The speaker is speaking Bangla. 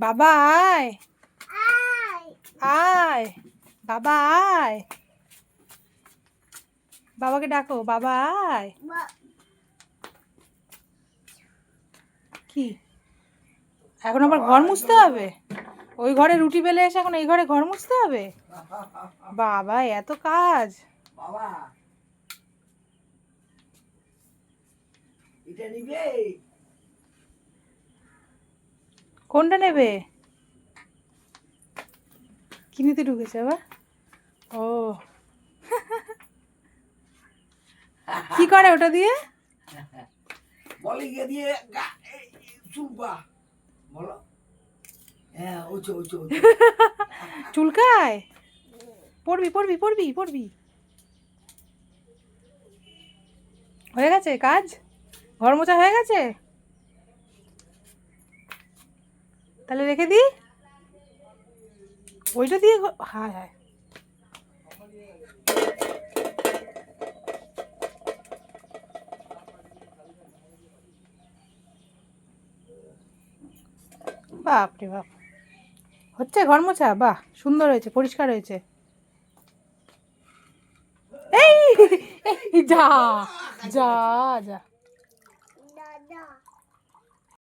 বাবা আয় আয়, বাবা আয়, বাবাকে ডাকো, বাবা আয়। কি এখন আবার ঘর মুছতে হবে? ওই ঘরে রুটি বেলে এসে এখন এই ঘরে ঘর মুছতে হবে? বাবা এত কাজ! বাবা এটা নিবে? কোনটা নেবে? কি নিতে ঢুকেছে আবার? ও কি করে ওটা দিয়ে? বলে গিয়ে দিয়ে চুলপা বলো। হ্যাঁ ওচো ওচো চুলকায়? পড়বি পড়বি পড়বি পড়বি। হয়ে গেছে কাজ? ঘর মোছা হয়ে গেছে? তাহলে রেখে দিই ওইটা দিয়ে। হায় হায়, বাপ রে বাপ। হচ্ছে ঘর মোছা? বাহ, সুন্দর হয়েছে, পরিষ্কার হয়েছে। এই যা যা যা।